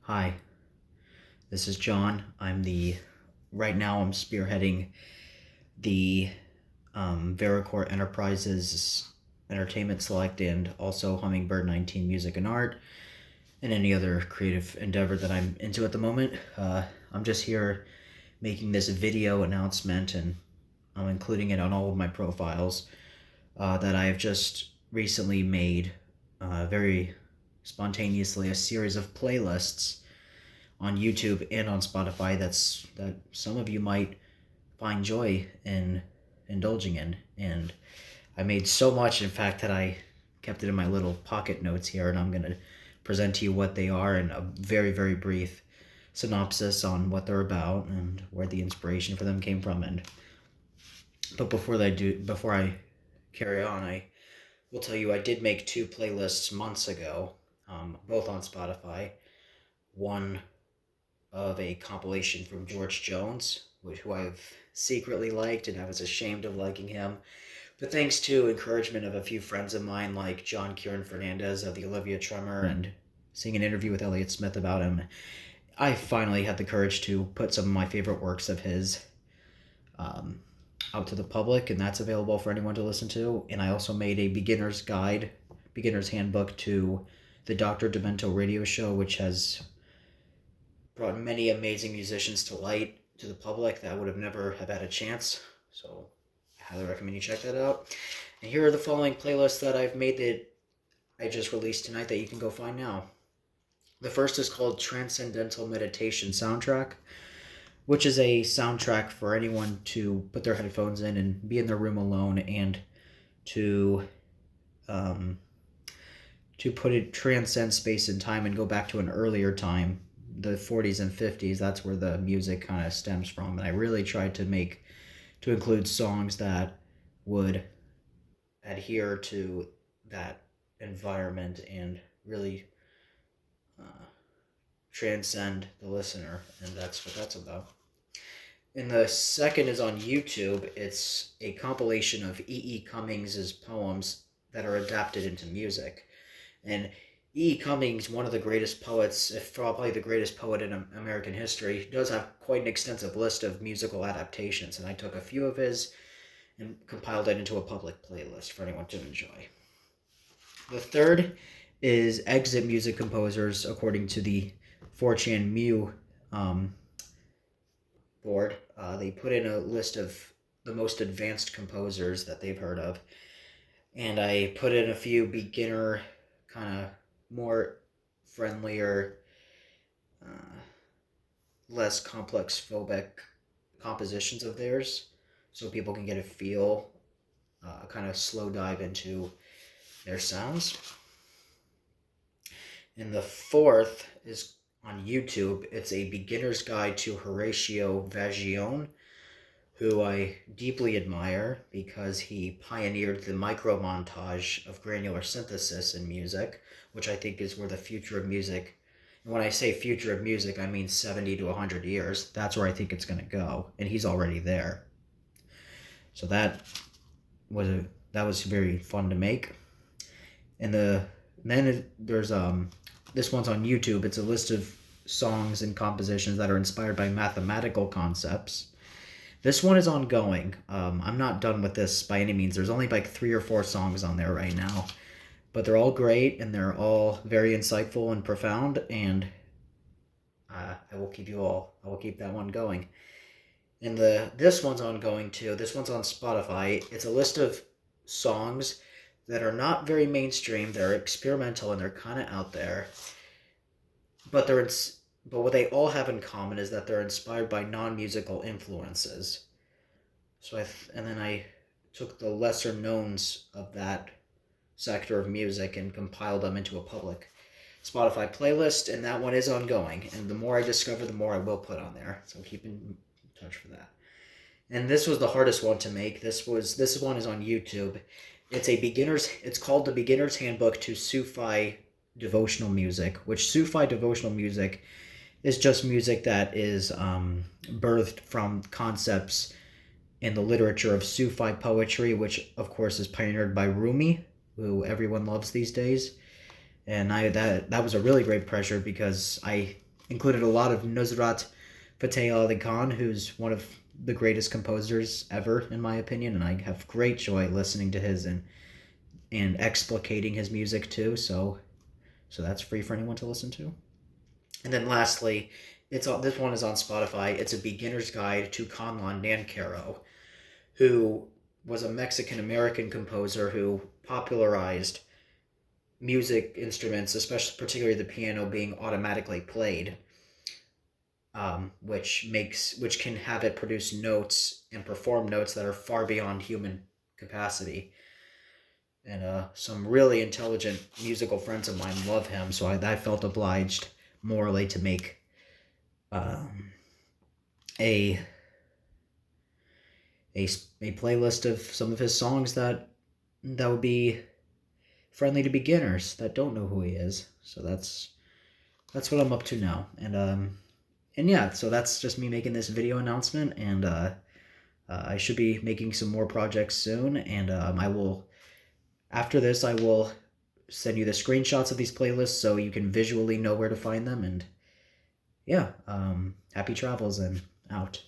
Hi, this is John. Right now I'm spearheading the Vericore Enterprises Entertainment Select and also Hummingbird 19 Music and Art and any other creative endeavor that I'm into at the moment. I'm just here making this video announcement, and I'm including it on all of my profiles that I have just recently made very spontaneously a series of playlists on YouTube and on Spotify that some of you might find joy in indulging in. And I made so much, in fact, that I kept it in my little pocket notes here, and I'm going to present to you what they are in a very, very brief synopsis on what they're about and where the inspiration for them came from. But before I carry on, I will tell you I did make two playlists months ago, both on Spotify. One of a compilation from George Jones, who I've secretly liked, and I was ashamed of liking him. But thanks to encouragement of a few friends of mine, like John Kieran Fernandez of the Olivia Tremor, and seeing an interview with Elliott Smith about him, I finally had the courage to put some of my favorite works of his out to the public, and that's available for anyone to listen to. And I also made a beginner's handbook to the Dr. Demento radio show, which has brought many amazing musicians to light to the public that would have never have had a chance. So I highly recommend you check that out. And here are the following playlists that I've made that I just released tonight that you can go find now. The first is called Transcendental Meditation Soundtrack, which is a soundtrack for anyone to put their headphones in and be in their room alone and to transcend space and time and go back to an earlier time, the 40s and 50s. That's where the music kind of stems from, and I really tried to include songs that would adhere to that environment and really transcend the listener, and that's what that's about. And the second is on YouTube. It's a compilation of E. Cummings's poems that are adapted into music. And E. Cummings, one of the greatest poets, if probably the greatest poet in American history, does have quite an extensive list of musical adaptations, and I took a few of his and compiled it into a public playlist for anyone to enjoy. The third is Exit Music Composers, according to the 4chan Mew board. They put in a list of the most advanced composers that they've heard of, and I put in a few beginner, kind of more friendlier, less complex phobic compositions of theirs, so people can get a feel, kind of slow dive into their sounds. And the fourth is on YouTube. It's a beginner's guide to Horatio Vaggione, who I deeply admire because he pioneered the micromontage of granular synthesis in music, which I think is where the future of music, and when I say future of music, I mean 70 to 100 years. That's where I think it's going to go, and he's already there. So that was very fun to make. And then there's this one's on YouTube. It's a list of songs and compositions that are inspired by mathematical concepts. This one is ongoing. I'm not done with this by any means. There's only like 3 or 4 songs on there right now, but they're all great and they're all very insightful and profound. And I will keep that one going. And this one's ongoing too. This one's on Spotify. It's a list of songs that are not very mainstream. They're experimental and they're kind of out there, but what they all have in common is that they're inspired by non-musical influences. And then I took the lesser knowns of that sector of music and compiled them into a public Spotify playlist, and that one is ongoing. And the more I discover, the more I will put on there. So keep in touch for that. And this was the hardest one to make. This one is on YouTube. It's called the Beginner's Handbook to Sufi Devotional Music, which Sufi devotional music is just music that is birthed from concepts in the literature of Sufi poetry, which of course is pioneered by Rumi, who everyone loves these days. And that was a really great pleasure because I included a lot of Nusrat Fateh Ali Khan, who's one of the greatest composers ever, in my opinion, and I have great joy listening to his and explicating his music too. So that's free for anyone to listen to. And then lastly, this one is on Spotify. It's a beginner's guide to Conlon Nancaro, who was a Mexican American composer who popularized music instruments, especially particularly the piano, being automatically played, which can have it produce notes and perform notes that are far beyond human capacity. And some really intelligent musical friends of mine love him, so I felt obliged morally to make a a playlist of some of his songs that would be friendly to beginners that don't know who he is. So that's what I'm up to now. And yeah, so that's just me making this video announcement, and I should be making some more projects soon, and after this I will send you the screenshots of these playlists so you can visually know where to find them. And yeah, happy travels and out.